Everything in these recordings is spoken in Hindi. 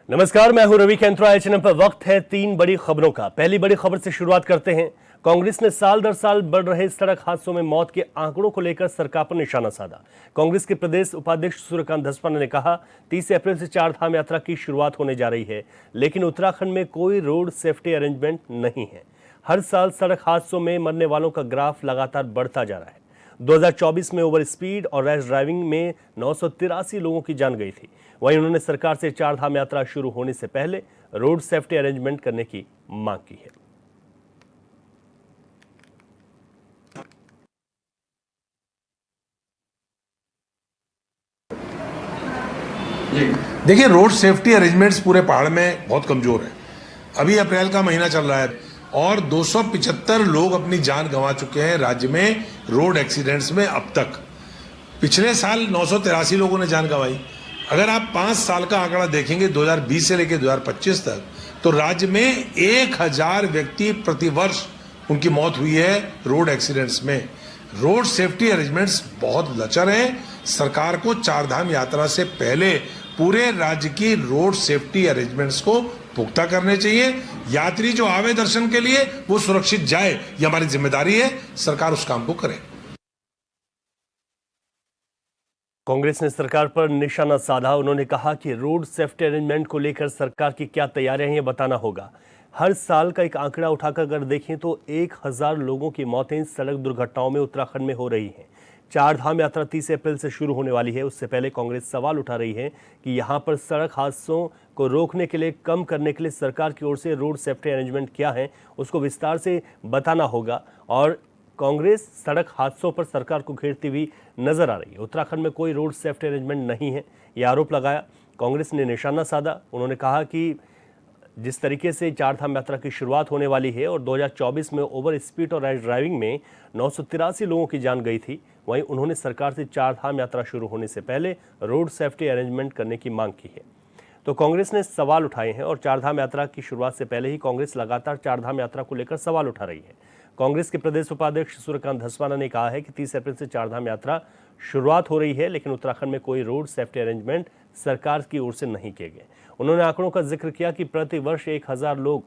नमस्कार, मैं हूं रवि कैंत्रा। एचएनएम पर वक्त है तीन बड़ी खबरों का। पहली बड़ी खबर से शुरुआत करते हैं। कांग्रेस ने साल दर साल बढ़ रहे सड़क हादसों में मौत के आंकड़ों को लेकर सरकार पर निशाना साधा। कांग्रेस के प्रदेश उपाध्यक्ष सूर्यकांत धस्माना ने कहा, 30 अप्रैल से चार धाम यात्रा की शुरुआत होने जा रही है, लेकिन उत्तराखंड में कोई रोड सेफ्टी अरेंजमेंट नहीं है। हर साल सड़क हादसों में मरने वालों का ग्राफ लगातार बढ़ता जा रहा है। 2024 में ओवर स्पीड और रैश ड्राइविंग में 983 लोगों की जान गई थी। वहीं उन्होंने सरकार से चार धाम यात्रा शुरू होने से पहले रोड सेफ्टी अरेंजमेंट करने की मांग की है। देखिए, रोड सेफ्टी अरेंजमेंट्स पूरे पहाड़ में बहुत कमजोर है। अभी अप्रैल का महीना चल रहा है और 275 लोग अपनी जान गंवा चुके हैं राज्य में रोड एक्सीडेंट्स में अब तक। पिछले साल 983 लोगों ने जान गंवाई। अगर आप 5 साल का आंकड़ा देखेंगे 2020 से लेकर 2025 तक, तो राज्य में 1000 व्यक्ति प्रतिवर्ष उनकी मौत हुई है रोड एक्सीडेंट्स में। रोड सेफ्टी अरेंजमेंट्स बहुत लचर हैं। सरकार को चारधाम यात्रा से पहले पूरे राज्य की रोड सेफ्टी अरेंजमेंट्स को पुख्ता करने चाहिए। यात्री जो आवे दर्शन के लिए वो सुरक्षित जाए, ये हमारी जिम्मेदारी है। सरकार उस काम को करे। कांग्रेस ने सरकार पर निशाना साधा। उन्होंने कहा कि रोड सेफ्टी अरेंजमेंट को लेकर सरकार की क्या तैयारियां हैं, ये बताना होगा। हर साल का एक आंकड़ा उठाकर अगर देखें तो 1000 लोगों की मौतें सड़क दुर्घटनाओं में उत्तराखंड में हो रही हैं। चार धाम यात्रा 30 अप्रैल से शुरू होने वाली है। उससे पहले कांग्रेस सवाल उठा रही है कि यहां पर सड़क हादसों को रोकने के लिए, कम करने के लिए सरकार की ओर से रोड सेफ्टी अरेंजमेंट क्या है, उसको विस्तार से बताना होगा। और कांग्रेस सड़क हादसों पर सरकार को घेरती हुई नजर आ रही है। उत्तराखंड में कोई रोड सेफ्टी अरेंजमेंट नहीं है, यह आरोप लगाया। कांग्रेस ने निशाना साधा। उन्होंने कहा कि जिस तरीके से चार धाम यात्रा की शुरुआत होने वाली है और 2024 में ओवर स्पीड और रैश ड्राइविंग में 983 लोगों की जान गई थी, वहीं उन्होंने सरकार से चार धाम यात्रा शुरू होने से पहले रोड सेफ्टी अरेंजमेंट करने की मांग की है। तो कांग्रेस ने सवाल उठाए हैं और चार धाम यात्रा की शुरुआत से पहले ही कांग्रेस लगातार चार धाम यात्रा को लेकर सवाल उठा रही है। कांग्रेस के प्रदेश उपाध्यक्ष सूर्यकांत धस्माना ने कहा है कि 30 अप्रैल से चार धाम यात्रा शुरुआत हो रही है, लेकिन उत्तराखंड में कोई रोड सेफ्टी अरेंजमेंट सरकार की ओर से नहीं किए गए। उन्होंने आंकड़ों का जिक्र किया कि प्रति वर्ष 1000 लोग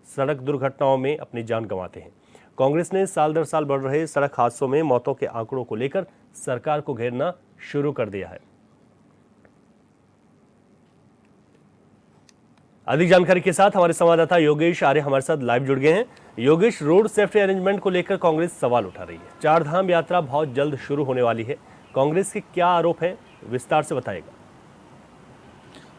सड़क दुर्घटनाओं में अपनी जान गंवाते हैं। कांग्रेस ने साल दर साल बढ़ रहे सड़क हादसों में मौतों के आंकड़ों को लेकर सरकार को घेरना शुरू कर दिया है। अधिक जानकारी के साथ हमारे संवाददाता योगेश आर्य हमारे साथ लाइव जुड़ गए हैं। योगेश, रोड सेफ्टी अरेंजमेंट को लेकर कांग्रेस सवाल उठा रही है। चार धाम यात्रा बहुत जल्द शुरू होने वाली है। कांग्रेस के क्या आरोप हैं, विस्तार से बताएगा।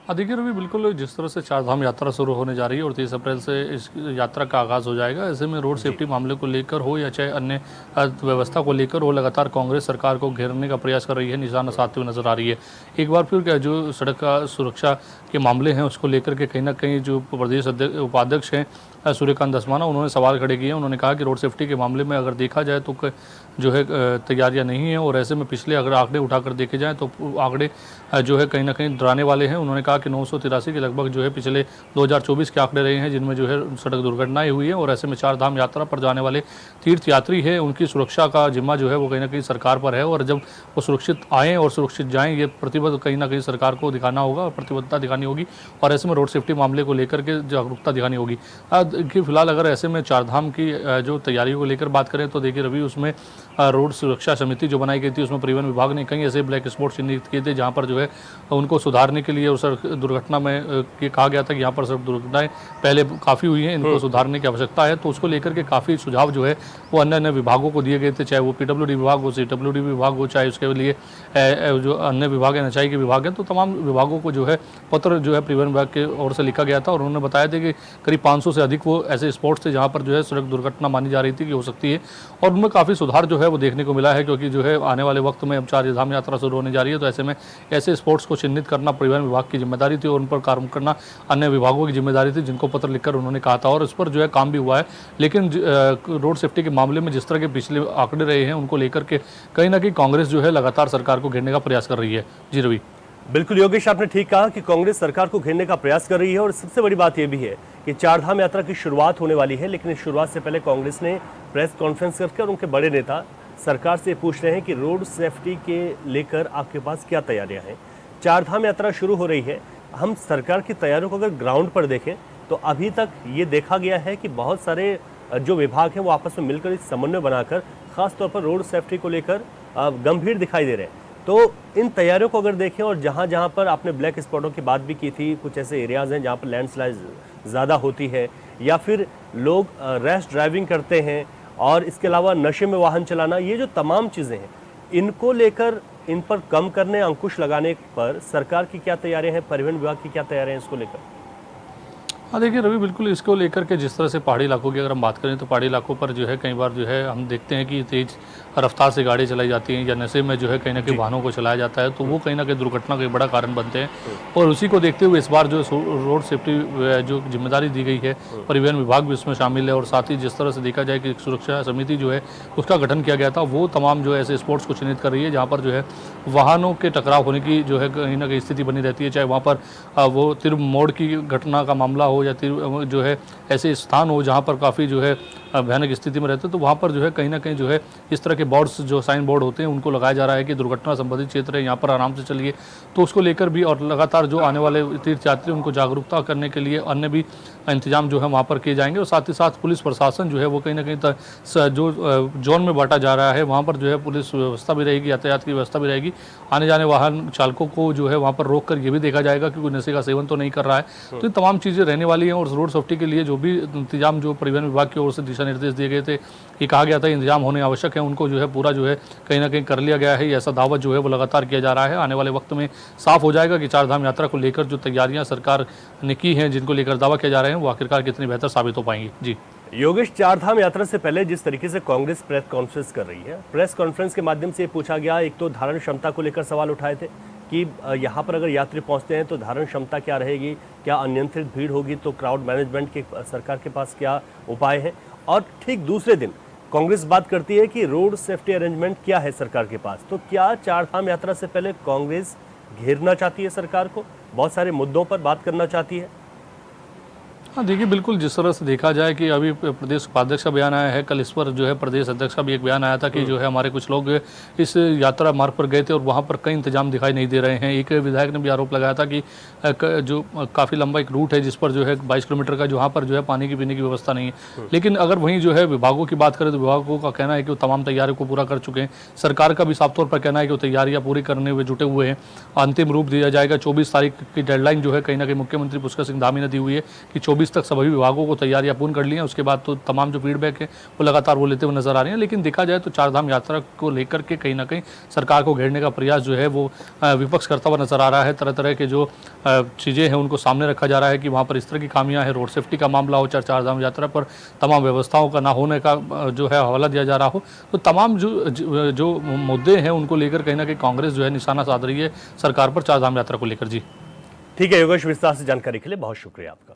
देखिए रवि, बिल्कुल जिस तरह से चार धाम यात्रा शुरू होने जा रही है और 30 अप्रैल से इस यात्रा का आगाज़ हो जाएगा, ऐसे में रोड सेफ्टी मामले को लेकर हो या चाहे अन्य व्यवस्था को लेकर हो, लगातार कांग्रेस सरकार को घेरने का प्रयास कर रही है, निशाना साधते हुए नजर आ रही है। एक बार फिर क्या जो सड़क का सुरक्षा के मामले हैं उसको लेकर के कहीं ना कहीं जो प्रदेश उपाध्यक्ष हैं सूर्यकांत धस्माना, उन्होंने सवाल खड़े किए हैं। उन्होंने कहा कि रोड सेफ्टी के मामले में अगर देखा जाए तो जो है तैयारियां नहीं हैं और ऐसे में पिछले अगर आंकड़े उठाकर देखे जाएं तो आंकड़े जो है कहीं ना कहीं डराने वाले हैं। उन्होंने कहा कि 983 के लगभग जो है पिछले 2024 के आंकड़े रहे हैं जिनमें जो है सड़क दुर्घटनाएं हुई हैं और ऐसे में चार धाम यात्रा पर जाने वाले तीर्थयात्री हैं, उनकी सुरक्षा का जिम्मा जो है वो कहीं ना कहीं सरकार पर है और जब वो सुरक्षित आएँ और सुरक्षित जाएँ, ये प्रतिबद्ध कहीं ना कहीं सरकार को दिखाना होगा और प्रतिबद्धता दिखानी होगी और ऐसे में रोड सेफ्टी मामले को लेकर के जागरूकता दिखानी होगी। कि फिलहाल अगर ऐसे में चारधाम की जो तैयारियों को लेकर बात करें तो देखिए रवि, उसमें रोड सुरक्षा समिति जो बनाई गई थी उसमें परिवहन विभाग ने कई ऐसे ब्लैक स्पॉट चिन्हित किए थे जहां पर जो है उनको सुधारने के लिए और सड़क दुर्घटना में ये कहा गया था कि यहाँ पर सड़क दुर्घटनाएं पहले काफ़ी हुई हैं, इनको सुधारने की आवश्यकता है। तो उसको लेकर के काफ़ी सुझाव जो है वो अन्य अन्य विभागों को दिए गए थे, चाहे वो PWD विभाग हो, CWD विभाग हो, चाहे उसके लिए जो अन्य विभाग है, NHAI के विभाग है, तो तमाम विभागों को जो है पत्र जो है परिवहन विभाग की ओर से लिखा गया था और उन्होंने बताया था कि करीब 500 से अधिक वो ऐसे स्पॉट्स थे जहाँ पर जो है सड़क दुर्घटना मानी जा रही थी कि हो सकती है और उनमें काफ़ी सुधार जो है वो देखने को मिला है, क्योंकि जो है आने वाले वक्त में अब चार धाम यात्रा शुरू होने जा रही है। तो ऐसे में ऐसे स्पॉट्स को चिन्हित करना परिवहन विभाग की जिम्मेदारी थी और उन पर कार्य करना अन्य विभागों की जिम्मेदारी थी, जिनको पत्र लिखकर उन्होंने कहा था और इस पर जो है काम भी हुआ है। लेकिन रोड सेफ्टी के मामले में जिस तरह के पिछले आंकड़े रहे हैं उनको लेकर के कहीं ना कहीं कांग्रेस जो है लगातार सरकार को घेरने का प्रयास कर रही है। जी रवि। बिल्कुल योगेश, आपने ठीक कहा कि कांग्रेस सरकार को घेरने का प्रयास कर रही है और सबसे बड़ी बात यह भी है कि चार धाम यात्रा की शुरुआत होने वाली है, लेकिन इस शुरुआत से पहले कांग्रेस ने प्रेस कॉन्फ्रेंस करके और उनके बड़े नेता सरकार से पूछ रहे हैं कि रोड सेफ्टी के लेकर आपके पास क्या तैयारियां हैं। चार धाम यात्रा शुरू हो रही है, हम सरकार की तैयारियों को अगर ग्राउंड पर देखें तो अभी तक ये देखा गया है कि बहुत सारे जो विभाग हैं वो आपस में मिलकर इस समन्वय बनाकर खास तौर पर रोड सेफ्टी को लेकर गंभीर दिखाई दे रहे हैं। तो इन तैयारियों को अगर देखें और जहां जहां पर आपने ब्लैक स्पॉटों की बात भी की थी, कुछ ऐसे एरियाज हैं जहां पर लैंडस्लाइड ज़्यादा होती है या फिर लोग रैश ड्राइविंग करते हैं और इसके अलावा नशे में वाहन चलाना, ये जो तमाम चीज़ें हैं इनको लेकर इन पर कम करने, अंकुश लगाने पर सरकार की क्या तैयारियां हैं, परिवहन विभाग की क्या तैयारियां हैं इसको लेकर? हाँ देखिए रवि, बिल्कुल इसको लेकर के जिस तरह से पहाड़ी इलाकों की अगर हम बात करें तो पहाड़ी इलाकों पर जो है कई बार जो है हम देखते हैं कि तेज़ रफ्तार से गाड़ी चलाई जाती हैं या नशे में जो है कहीं ना कहीं वाहनों को चलाया जाता है, तो वो कहीं ना कहीं दुर्घटना का एक बड़ा कारण बनते हैं। और उसी को देखते हुए इस बार जो रोड सेफ्टी जो जिम्मेदारी दी गई है, परिवहन विभाग भी उसमें शामिल है और साथ ही जिस तरह से देखा जाए कि सुरक्षा समिति जो है उसका गठन किया गया था, वो तमाम जो है ऐसे स्पॉट्स को चिन्हित कर रही है जहाँ पर जो है वाहनों के टकराव होने की जो है कहीं ना कहीं स्थिति बनी रहती है, चाहे वहाँ पर वो तिर मोड़ की घटना का मामला हो या जो है ऐसे स्थान हो जहाँ पर काफ़ी जो है भयानक स्थिति में रहते हैं, तो वहाँ पर जो है कहीं ना कहीं जो है इस तरह के बोर्ड्स जो साइन बोर्ड होते हैं उनको लगाया जा रहा है कि दुर्घटना संबंधित क्षेत्र है, यहाँ पर आराम से चलिए। तो उसको लेकर भी और लगातार जो आने वाले तीर्थयात्री उनको जागरूकता करने के लिए अन्य भी इंतजाम जो है वहाँ पर किए जाएंगे और साथ ही साथ पुलिस प्रशासन जो है वो कहीं ना कहीं जो जोन में बांटा जा रहा है वहाँ पर जो है पुलिस व्यवस्था भी रहेगी, यातायात की व्यवस्था भी रहेगी। आने जाने वाहन चालकों को जो है वहाँ पर रोक कर ये भी देखा जाएगा कि कोई नशे का सेवन तो नहीं कर रहा है। तो ये तमाम चीज़ें रहने वाली हैं और रोड सेफ्टी के लिए जो भी इंतजाम जो परिवहन विभाग की ओर से दिशा निर्देश दिए गए थे, ये कहा गया था इंतजाम होने आवश्यक है, उनको जो है पूरा जो है कहीं ना कहीं कर लिया गया है। ऐसा दावा जो है वो लगातार किया जा रहा है। आने वाले वक्त में साफ हो जाएगा कि चारधाम यात्रा को लेकर जो तैयारियां सरकार ने की हैं, जिनको लेकर दावा किया जा रहे हैं, वो आखिरकार कितनी बेहतर साबित हो पाएंगी। जी योगेश, चारधाम यात्रा से पहले जिस तरीके से कांग्रेस प्रेस कॉन्फ्रेंस कर रही है, प्रेस कॉन्फ्रेंस के माध्यम से पूछा गया, एक तो धारण क्षमता को लेकर सवाल उठाए थे कि यहाँ पर अगर यात्री पहुँचते हैं तो धारण क्षमता क्या रहेगी, क्या अनियंत्रित भीड़ होगी, तो क्राउड मैनेजमेंट के सरकार के पास क्या उपाय है। और ठीक दूसरे दिन कांग्रेस बात करती है कि रोड सेफ्टी अरेंजमेंट क्या है सरकार के पास। तो क्या चारधाम यात्रा से पहले कांग्रेस घेरना चाहती है सरकार को, बहुत सारे मुद्दों पर बात करना चाहती है? हाँ देखिए, बिल्कुल जिस तरह से देखा जाए कि अभी प्रदेश उपाध्यक्ष का बयान आया है, कल इस पर जो है प्रदेश अध्यक्ष का भी एक बयान आया था कि जो है हमारे कुछ लोग इस यात्रा मार्ग पर गए थे और वहाँ पर कई इंतजाम दिखाई नहीं दे रहे हैं। एक विधायक ने भी आरोप लगाया था कि जो काफ़ी लंबा एक रूट है जिस पर जो है 22 किलोमीटर का, जहाँ पर जो है पानी की पीने की व्यवस्था नहीं है। लेकिन अगर वहीं जो है विभागों की बात करें तो विभागों का कहना है कि वो तमाम तैयारियों को पूरा कर चुके हैं। सरकार का भी साफ तौर पर कहना है कि वो तैयारियाँ पूरी करने में जुटे हुए हैं। अंतिम रूप दिया जाएगा 24 तारीख की डेडलाइन जो है कहीं ना कहीं मुख्यमंत्री पुष्कर सिंह धामी ने दी हुई है कि 24 तक सभी विभागों को तैयारियां पूर्ण कर ली हैं। उसके बाद तो तमाम जो फीडबैक है वो लगातार वो लेते हुए नजर आ रहे हैं। लेकिन देखा जाए तो चारधाम यात्रा को लेकर के कहीं ना कहीं सरकार को घेरने का प्रयास जो है वो विपक्ष करता हुआ नजर आ रहा है। तरह तरह के जो चीज़ें हैं उनको सामने रखा जा रहा है कि वहाँ पर इस तरह की खामियां हैं, रोड सेफ्टी का मामला हो, चारधाम यात्रा पर तमाम व्यवस्थाओं का ना होने का जो है हवाला दिया जा रहा हो। तो तमाम जो मुद्दे हैं उनको लेकर कहीं ना कहीं कांग्रेस जो है निशाना साध रही है सरकार पर चारधाम यात्रा को लेकर। जी ठीक है योगेश, विस्तार से जानकारी के लिए बहुत शुक्रिया आपका।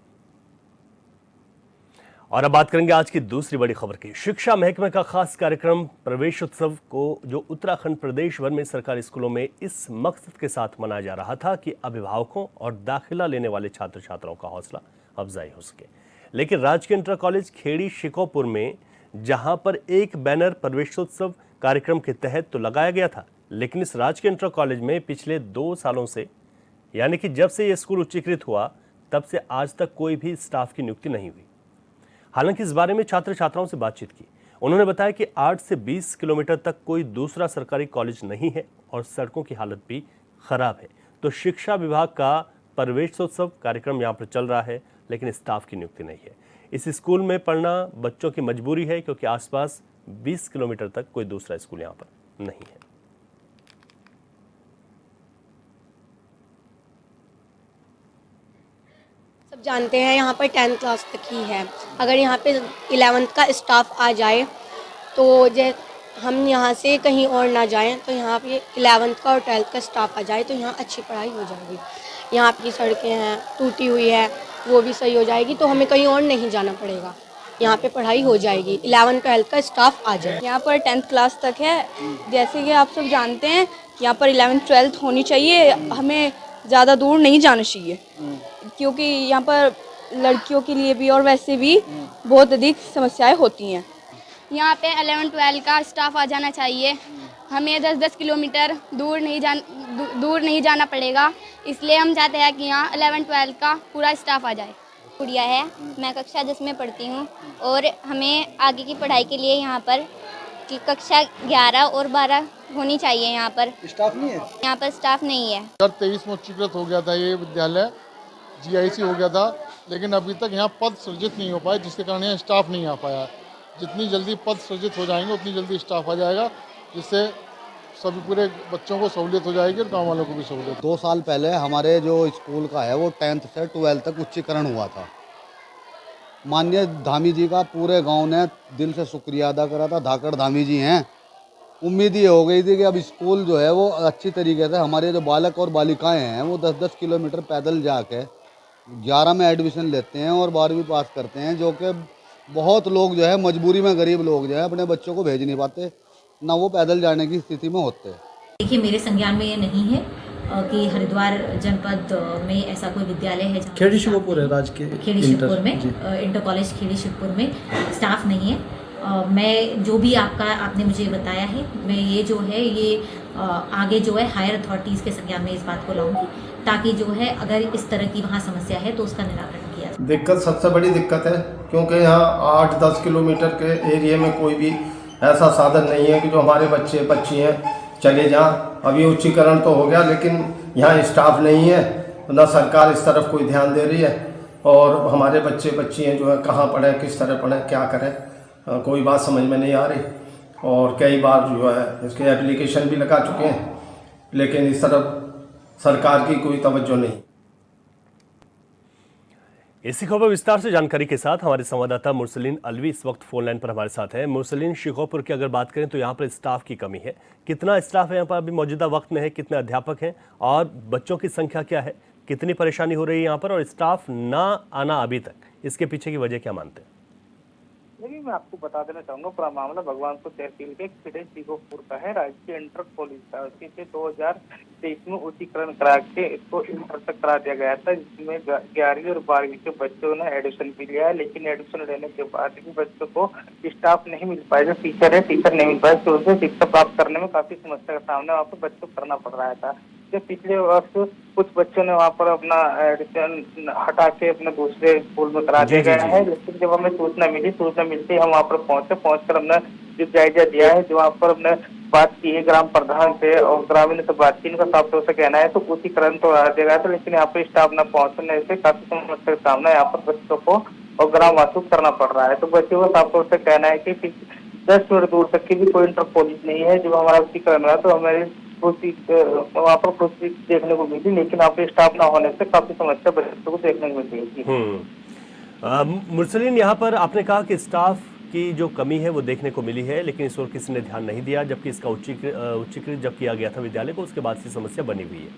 और अब बात करेंगे आज की दूसरी बड़ी खबर की। शिक्षा महकमे का खास कार्यक्रम प्रवेश उत्सव को जो उत्तराखंड प्रदेश भर में सरकारी स्कूलों में इस मकसद के साथ मनाया जा रहा था कि अभिभावकों और दाखिला लेने वाले छात्र छात्राओं का हौसला अफजाई हो सके। लेकिन राजकीय इंटर कॉलेज खेड़ी शिकोपुर में जहां पर एक बैनर प्रवेशोत्सव कार्यक्रम के तहत तो लगाया गया था, लेकिन इस राजकीय इंटर कॉलेज में पिछले 2 सालों से, यानी कि जब से यह स्कूल उच्चीकृत हुआ तब से आज तक कोई भी स्टाफ की नियुक्ति नहीं हुई। हालांकि इस बारे में छात्र छात्राओं से बातचीत की। उन्होंने बताया कि 8 से 20 किलोमीटर तक कोई दूसरा सरकारी कॉलेज नहीं है और सड़कों की हालत भी खराब है। तो शिक्षा विभाग का प्रवेशोत्सव कार्यक्रम यहाँ पर चल रहा है, लेकिन स्टाफ की नियुक्ति नहीं है। इस स्कूल में पढ़ना बच्चों की मजबूरी है क्योंकि आसपास 20 किलोमीटर तक कोई दूसरा स्कूल यहाँ पर नहीं है। सब जानते हैं यहाँ पर 10th क्लास तक ही है। अगर यहाँ पे 11th का स्टाफ आ जाए तो हम यहाँ से कहीं और ना जाएं, तो यहाँ पे 11th का और 12th का स्टाफ आ जाए तो यहाँ अच्छी पढ़ाई हो जाएगी। यहाँ की सड़कें हैं, टूटी हुई है, वो भी सही हो जाएगी, तो हमें कहीं और नहीं जाना पड़ेगा, यहाँ पे पढ़ाई हो जाएगी। 11th 12th का स्टाफ आ जाए। यहाँ पर 10th क्लास तक है। जैसे कि आप सब जानते हैं यहाँ पर 11th 12th होनी चाहिए, हमें ज़्यादा दूर नहीं जाना चाहिए क्योंकि यहाँ पर लड़कियों के लिए भी और वैसे भी बहुत अधिक समस्याएं होती हैं। यहाँ पे 11 12 का स्टाफ आ जाना चाहिए। हमें 10-10 किलोमीटर दूर नहीं दूर नहीं जाना पड़ेगा, इसलिए हम चाहते हैं कि यहाँ 11-12 का पूरा स्टाफ आ जाए। गुड़िया है, मैं कक्षा 10 में पढ़ती हूँ और हमें आगे की पढ़ाई के लिए यहाँ पर कि कक्षा 11 और 12 होनी चाहिए। यहाँ पर स्टाफ नहीं है। यहाँ पर स्टाफ नहीं है। 2023 में उच्चीकृत हो गया था ये विद्यालय, जीआईसी हो गया था, लेकिन अभी तक यहाँ पद सृजित नहीं हो पाए, जिसके कारण यहाँ स्टाफ नहीं आ पाया। जितनी जल्दी पद सृजित हो जाएंगे उतनी जल्दी स्टाफ आ जाएगा, जिससे सभी पूरे बच्चों को सहूलियत हो जाएगी और गाँव वालों को भी सहूलियत। 2 साल पहले हमारे जो स्कूल का है वो 10th से 12 तक उच्चीकरण हुआ था। माननीय धामी जी का पूरे गांव ने दिल से शुक्रिया अदा करा था। धाकड़ धामी जी हैं। उम्मीद ये हो गई थी कि अब स्कूल जो है वो अच्छी तरीके से, हमारे जो बालक और बालिकाएं हैं वो 10-10 किलोमीटर पैदल जाके 11 में एडमिशन लेते हैं और 12वीं पास करते हैं, जो कि बहुत लोग जो है मजबूरी में, गरीब लोग जो है अपने बच्चों को भेज नहीं पाते, ना वो पैदल जाने की स्थिति में होते। देखिए, मेरे संज्ञान में ये नहीं है कि हरिद्वार जनपद में ऐसा कोई विद्यालय है। खेड़ी शिवपुर है, राजकीय खेड़ी शिवपुर में इंटर कॉलेज खेड़ी शिवपुर में स्टाफ नहीं है। मैं जो भी आपने मुझे बताया है, मैं ये जो है ये आगे जो है हायर अथॉरिटीज़ के संज्ञान में इस बात को लाऊंगी, ताकि जो है अगर इस तरह की वहाँ समस्या है तो उसका निराकरण किया जाए। दिक्कत सबसे बड़ी दिक्कत है, क्योंकि यहाँ 8-10 किलोमीटर के एरिया में कोई भी ऐसा साधन नहीं है कि जो हमारे बच्चे बच्चियाँ चले जाएं। अभी उच्चीकरण तो हो गया, लेकिन यहाँ स्टाफ नहीं है, ना सरकार इस तरफ कोई ध्यान दे रही है, और हमारे बच्चे बच्चियाँ जो है कहाँ पढ़ें, किस तरह पढ़ें, क्या करें, कोई बात समझ में नहीं आ रही। और कई बार जो है इसके एप्लीकेशन भी लगा चुके हैं, लेकिन इस तरफ सरकार की कोई तवज्जो नहीं। इसी खबर विस्तार से जानकारी के साथ हमारे संवाददाता मुरसलीन अलवी इस वक्त फोन लाइन पर हमारे साथ हैं। मुरसलीन, शिकोपुर की अगर बात करें तो यहाँ पर स्टाफ की कमी है। कितना स्टाफ है यहाँ पर अभी मौजूदा वक्त में है, कितने अध्यापक हैं और बच्चों की संख्या क्या है, कितनी परेशानी हो रही है यहाँ पर, और स्टाफ ना आना अभी तक, इसके पीछे की वजह क्या मानते हैं? देखिए, मैं आपको बता देना चाहूंगा, पूरा मामला भगवानपुर तहसील के खेड़े शिकोपुर का है। राजकीय इंटर कॉलेज था, इसे 2023 में उच्चीकरण करा के इसको इंटर तक करा दिया गया था, जिसमें 11वीं और 12वीं के बच्चों ने एडमिशन भी लिया है। लेकिन एडमिशन लेने के बाद भी बच्चों को स्टाफ नहीं मिल पाया, जो टीचर है टीचर नहीं मिल पाया, तो उसे शिक्षा प्राप्त करने में काफी समस्या का सामना वहाँ पर बच्चों को करना पड़ रहा था। पिछले वर्ष कुछ बच्चों ने वहाँ पर अपना एडमिशन हटा के अपने दूसरे स्कूल में करा दिया गया है। लेकिन जब हमें सूचना मिलती हम वहाँ पर पहुंचकर हमने जो जायजा दिया है, जो वहाँ पर हमने बात की है ग्राम प्रधान से और ग्रामीण से बात की, इनका साफ तौर से कहना है तो उच्चीकरण तो आ दिया गया था, लेकिन यहाँ पर स्टाफ न पहुंचने से काफी समस्या का सामना यहाँ पर बच्चों को और ग्रामवासियों को करना पड़ रहा है। तो बच्चों का साफ तौर से कहना है कि 10 किलोमीटर दूर तक की भी कोई इंटर कॉलेज नहीं है। जब हमारा उच्चीकरण हुआ तो हमारे वहाँ पर कुछ देखने को मिली, लेकिन आप स्टाफ ना होने से काफी समस्या बच्चों को देखने को मिलती है। मुरसलीन, यहाँ पर आपने कहा कि स्टाफ की जो कमी है वो देखने को मिली है, लेकिन इस ओर किसी ने ध्यान नहीं दिया, जबकि इसका उच्चीकृत जब किया गया था विद्यालय को, उसके बाद से समस्या बनी हुई है।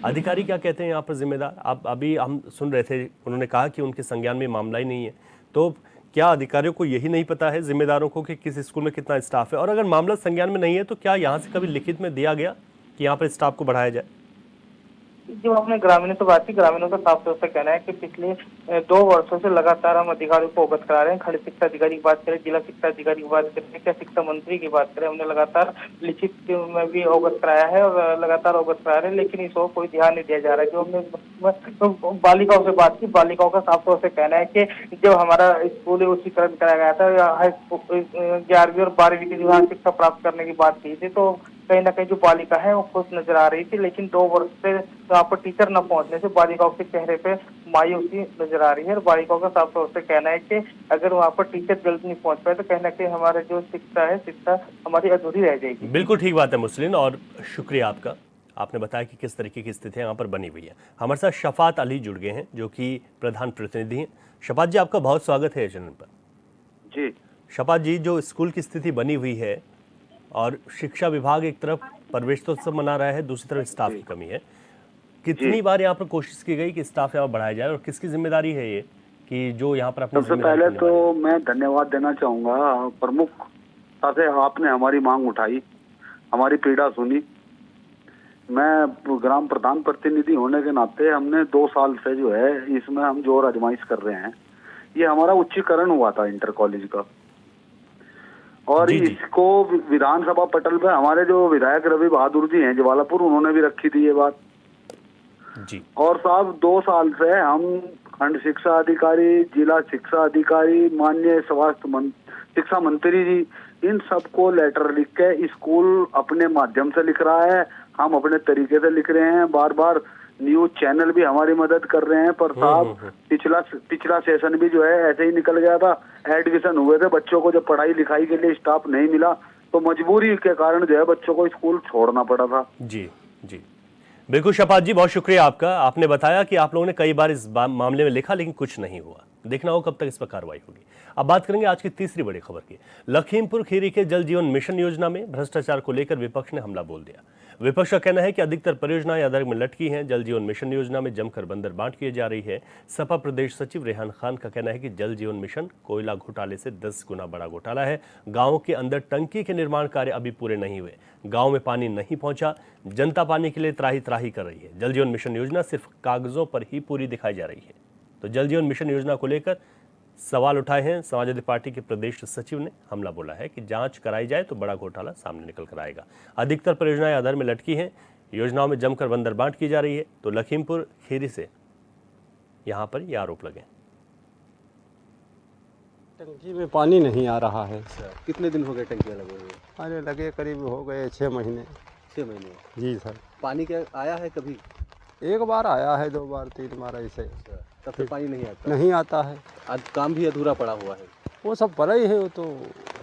अधिकारी क्या कहते हैं यहाँ पर जिम्मेदार? आप अभी हम सुन रहे थे, उन्होंने कहा कि उनके संज्ञान में मामला ही नहीं है, तो क्या अधिकारियों को यही नहीं पता है, जिम्मेदारों को, कि किस स्कूल में कितना स्टाफ है? और अगर मामला संज्ञान में नहीं है तो क्या यहाँ से कभी लिखित में दिया गया कि यहाँ पर स्टाफ को बढ़ाया जाए? जो अपने ग्रामीणों से बात की, ग्रामीणों का साफ तौर से कहना है कि पिछले 2 वर्षों से लगातार हम अधिकारियों को अवगत करा रहे हैं। खंड शिक्षा अधिकारी की बात करें, जिला शिक्षा अधिकारी की बात करें, क्या शिक्षा मंत्री की बात करें, हमने लगातार लिखित में भी अवगत कराया है और लगातार अवगत करा रहे हैं, लेकिन इस ओर कोई ध्यान नहीं दिया जा रहा है। जो हमने बालिकाओं से बात की, बालिकाओं का साफ तौर से कहना है कि जब हमारा स्कूल उच्चीकरण कराया गया था, 11वीं और 12वीं की जो शिक्षा प्राप्त करने की बात की थी, तो कहीं ना कहीं जो बालिका है वो खुश नजर आ रही थी, लेकिन 2 वर्ष से वहाँ पर टीचर न पहुंचने से बालिकाओं के चेहरे पे मायूसी नजर आ रही है। और बालिकाओं का साफ तौर से कहना है कि अगर वहाँ पर टीचर जल्द नहीं पहुंच पाए तो कहीं ना कहीं हमारे जो शिक्षा हमारी अधूरी रह जाएगी। बिल्कुल ठीक बात है मुरसलीन, और शुक्रिया आपका। आपने बताया कि किस तरीके की स्थिति यहाँ पर बनी हुई है। हमारे साथ शफात अली जुड़ गए हैं, जो कि प्रधान प्रतिनिधि हैं। शफात जी, आपका बहुत स्वागत है चैनल पर। जी शफात जी, जो स्कूल की स्थिति बनी हुई है और शिक्षा विभाग एक तरफ प्रवेशोत्सव मना रहा है, दूसरी तरफ स्टाफ की कमी है, कितनी बार यहाँ पर कोशिश की गई कि स्टाफ यहाँ बढ़ाया जाए और किसकी जिम्मेदारी है ये कि जो यहाँ पर अपनी सबसे पहले तो मैं धन्यवाद देना चाहूँगा प्रमुख से, आपने हमारी मांग उठाई, हमारी पीड़ा सुनी। मैं ग्राम प्रधान प्रतिनिधि होने के नाते हमने 2 साल से जो है इसमें हम जोर आजमाइश कर रहे हैं। ये हमारा उच्चीकरण हुआ था इंटर कॉलेज का, और जी, जी। इसको विधानसभा पटल पे हमारे जो विधायक रवि बहादुर जी हैं जवालापुर, उन्होंने भी रखी थी ये बात। जी। और साहब 2 साल से हम खंड शिक्षा अधिकारी, जिला शिक्षा अधिकारी, माननीय शिक्षा मंत्री जी, इन सबको लेटर लिख के स्कूल अपने माध्यम से लिख रहा है, हम अपने तरीके से लिख रहे हैं, बार बार न्यूज चैनल भी हमारी मदद कर रहे हैं। पर साहब पिछला सेशन भी जो है ऐसे ही निकल गया था, एडमिशन हुए थे, बच्चों को जब पढ़ाई लिखाई के लिए स्टाफ नहीं मिला तो मजबूरी के कारण जो है बच्चों को स्कूल छोड़ना पड़ा था। जी, जी। बिल्कुल शपात जी, बहुत शुक्रिया आपका। आपने बताया कि आप लोगों ने कई बार इस मामले में लिखा लेकिन कुछ नहीं हुआ। देखना हो कब तक इस पर कार्रवाई होगी। अब बात करेंगे आज की तीसरी बड़ी खबर की। लखीमपुर खीरी के जल जीवन मिशन योजना में भ्रष्टाचार को लेकर विपक्ष ने हमला बोल दिया। विपक्ष का कहना है कि अधिकतर परियोजनाएं अधर में लटकी हैं। जल जीवन मिशन योजना में जमकर बंदर बांट की जा रही है। सपा प्रदेश सचिव रेहान खान का कहना है कि जल जीवन मिशन कोयला घोटाले से 10 गुना बड़ा घोटाला है। गाँव के अंदर टंकी के निर्माण कार्य अभी पूरे नहीं हुए, गाँव में पानी नहीं पहुंचा, जनता पानी के लिए त्राही त्राही कर रही है। जल जीवन मिशन योजना सिर्फ कागजों पर ही पूरी दिखाई जा रही है। तो जल जीवन मिशन योजना को लेकर सवाल उठाए हैं। समाजवादी पार्टी के प्रदेश सचिव ने हमला बोला है कि जांच कराई जाए तो बड़ा घोटाला सामने निकल कर आएगा। अधिकतर परियोजनाएं आधार में लटकी हैं, योजनाओं में जमकर बंदरबांट की जा रही है। तो लखीमपुर खीरी से यहां पर ये आरोप लगे। टंकी में पानी नहीं आ रहा है। कितने दिन हो गए टंकियाँ लगे हुए? अरे लगे करीब हो गए 6 महीने। 6 महीने। जी सर। पानी क्या आया है कभी? एक बार आया है, 2 बार 3 बार ऐसे। तब से पानी नहीं आता? नहीं आता है। आज काम भी अधूरा पड़ा हुआ है। वो सब पड़ा ही है, वो तो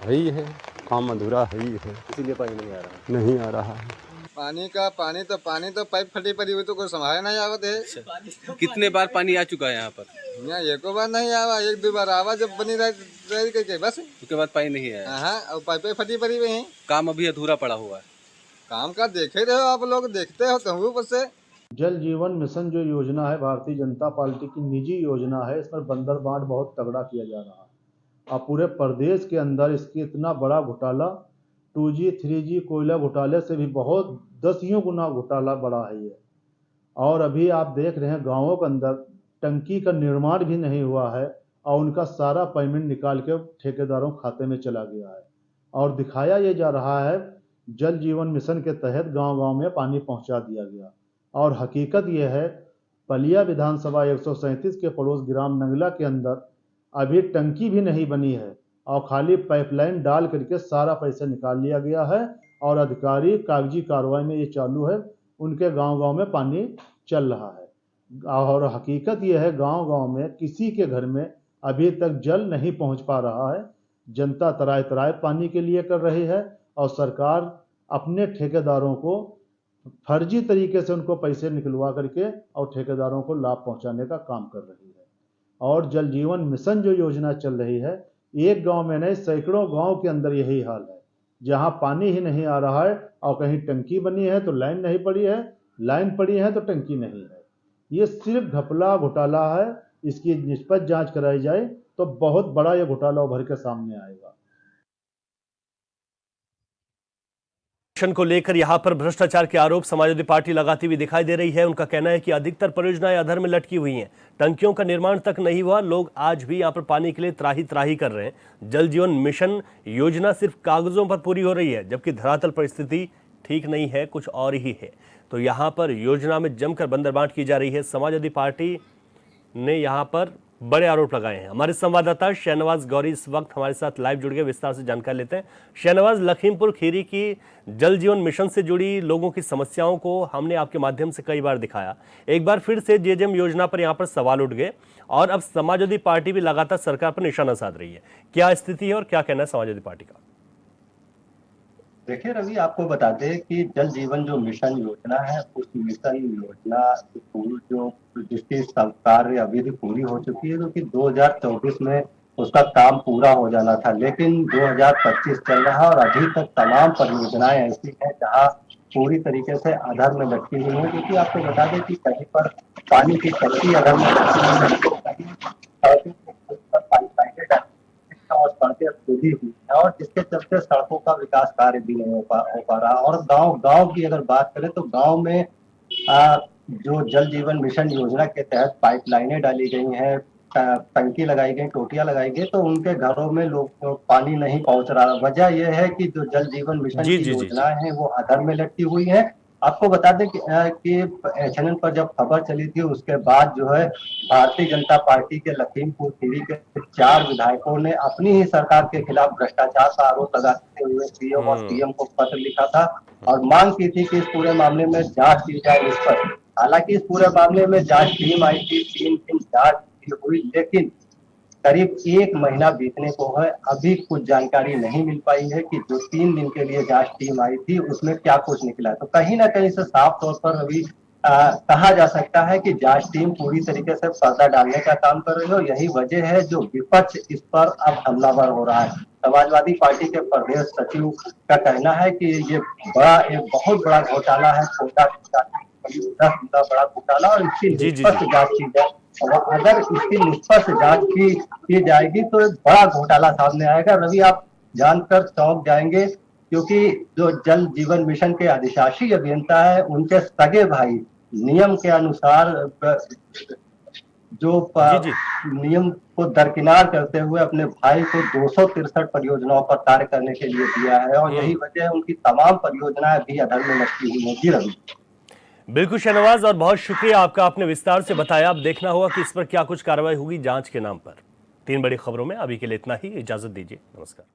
है ही है, काम अधूरा है ही है, इसीलिए पानी नहीं आ रहा। नहीं आ रहा है। पानी तो पाइप फटी पड़ी हुई तो कोई संभाले नहीं आवत है। कितने बार पानी आ चुका है यहाँ पर? यहाँ एको बार नहीं आवा, 1-2 बार आवा जब बनी रही करके बस। उसके बाद पानी नहीं आया। हाँ, और पाइपें फटी पड़ी हुई हैं। काम अभी अधूरा पड़ा हुआ है। काम का देखे रहे हो आप लोग, देखते हो तो बस से। जल जीवन मिशन जो योजना है भारतीय जनता पार्टी की निजी योजना है, इसमें बंदर बांट बहुत तगड़ा किया जा रहा है। अब पूरे प्रदेश के अंदर इसकी इतना बड़ा घोटाला 2G 3G कोयला घोटाले से भी बहुत 10 गुना घोटाला बड़ा है ये। और अभी आप देख रहे हैं गाँवों के अंदर टंकी का निर्माण भी नहीं हुआ है और उनका सारा पेमेंट निकाल के ठेकेदारों खाते में चला गया है। और दिखाया ये जा रहा है जल जीवन मिशन के तहत गांव-गांव में पानी पहुंचा दिया गया। और हकीकत यह है पलिया विधानसभा 137 के पड़ोस ग्राम नंगला के अंदर अभी टंकी भी नहीं बनी है और खाली पाइपलाइन डाल करके सारा पैसा निकाल लिया गया है और अधिकारी कागजी कार्रवाई में ये चालू है, उनके गांव-गांव में पानी चल रहा है। और हकीकत यह है गांव-गांव में किसी के घर में अभी तक जल नहीं पहुंच पा रहा है। जनता तराय तराय पानी के लिए कर रही है और सरकार अपने ठेकेदारों को फर्जी तरीके से उनको पैसे निकलवा करके और ठेकेदारों को लाभ पहुंचाने का काम कर रही है। और जल जीवन मिशन जो योजना चल रही है, एक गांव में नहीं सैकड़ों गांव के अंदर यही हाल है, जहां पानी ही नहीं आ रहा है और कहीं टंकी बनी है तो लाइन नहीं पड़ी है, लाइन पड़ी है तो टंकी नहीं है। ये सिर्फ घपला घोटाला है। इसकी निष्पक्ष जांच कराई जाए तो बहुत बड़ा ये घोटाला उभर के सामने आएगा। को लेकर यहां पर भ्रष्टाचार के आरोप समाजवादी पार्टी लगाती हुई दिखाई दे रही है। उनका कहना है कि अधिकतर परियोजनाएं अधर में लटकी हुई हैं, टंकियों का निर्माण तक नहीं हुआ, लोग आज भी यहां पर पानी के लिए त्राही त्राही कर रहे हैं। जल जीवन मिशन योजना सिर्फ कागजों पर पूरी हो रही है, जबकि धरातल परिस्थिति ठीक नहीं है, कुछ और ही है। तो यहां पर योजना में जमकर बंदरबांट की जा रही है। समाजवादी पार्टी ने यहां पर बड़े आरोप लगाए हैं। हमारे संवाददाता शहनवाज गौरी इस वक्त हमारे साथ लाइव जुड़ गए, विस्तार से जानकारी लेते हैं। शहनवाज, लखीमपुर खीरी की जल जीवन मिशन से जुड़ी लोगों की समस्याओं को हमने आपके माध्यम से कई बार दिखाया। एक बार फिर से जेजेएम योजना पर यहां पर सवाल उठ गए और अब समाजवादी पार्टी भी लगातार सरकार पर निशाना साध रही है। क्या स्थिति है और क्या कहना है समाजवादी पार्टी का? देखिए रवि, आपको बता दें कि जल जीवन जो मिशन योजना है, उस मिशन योजना जो जिसकी कार्य अभी भी पूरी हो चुकी है, जो कि 2024 में उसका काम पूरा हो जाना था, लेकिन 2025 चल रहा है और अभी तक तमाम परियोजनाएं ऐसी हैं जहां पूरी तरीके से अधर में लटकी हुई है। क्योंकि आपको बता दें कि कहीं पर पानी की टंकी अधर में और सड़कें खुली हुई है और जिसके चलते सड़कों का विकास कार्य भी नहीं हो पा रहा। और गांव की अगर बात करें तो गांव में जो जल जीवन मिशन योजना के तहत पाइपलाइनें डाली गई हैं, टंकी लगाई गई, टोटियां लगाई गई, तो उनके घरों में लोग को पानी नहीं पहुंच रहा। वजह यह है कि जो जल जीवन मिशन जी, की जी, जी, जी। योजनाएं हैं वो अधर में लटकी हुई है। आपको बता दें कि एचएनएन पर जब खबर चली थी उसके बाद जो है भारतीय जनता पार्टी के लखीमपुर खीरी के 4 विधायकों ने अपनी ही सरकार के खिलाफ भ्रष्टाचार का आरोप लगाते हुए सीएम और पीएम को पत्र लिखा था और मांग की थी कि इस पूरे मामले में जांच की जाए इस पर। हालांकि इस पूरे मामले में जांच टीम आई थी, 3 दिन जांच हुई, लेकिन करीब 1 महीना बीतने को है, अभी कुछ जानकारी नहीं मिल पाई है कि जो 3 दिन के लिए जांच टीम आई थी उसमें क्या कुछ निकला। तो कहीं ना कहीं से साफ तौर पर अभी कहा जा सकता है कि जांच टीम पूरी तरीके से पर्दा डालने का काम कर रही है और यही वजह है जो विपक्ष इस पर अब हमलावर हो रहा है। समाजवादी पार्टी के प्रदेश सचिव का कहना है कि ये एक बहुत बड़ा घोटाला है, छोटा बड़ा घोटाला, और इसकी निष्पक्ष जांच की जाए। और अगर इसकी निष्पक्ष जांच की जाएगी तो एक बड़ा घोटाला सामने आएगा। रवि, आप जानकर चौंक जाएंगे क्योंकि जो जल जीवन मिशन के अधिशासी अभियंता है उनके सगे भाई नियम के अनुसार जो नियम को दरकिनार करते हुए अपने भाई को 263 परियोजनाओं पर कार्य करने के लिए दिया है और यही वजह है उनकी तमाम परियोजनाएं भी अधर में लटकी हुई हैं। जी रवि। बिल्कुल शहनवाज, और बहुत शुक्रिया आपका, आपने विस्तार से बताया। अब देखना होगा कि इस पर क्या कुछ कार्रवाई होगी जांच के नाम पर। 3 बड़ी खबरों में अभी के लिए इतना ही, इजाजत दीजिए, नमस्कार।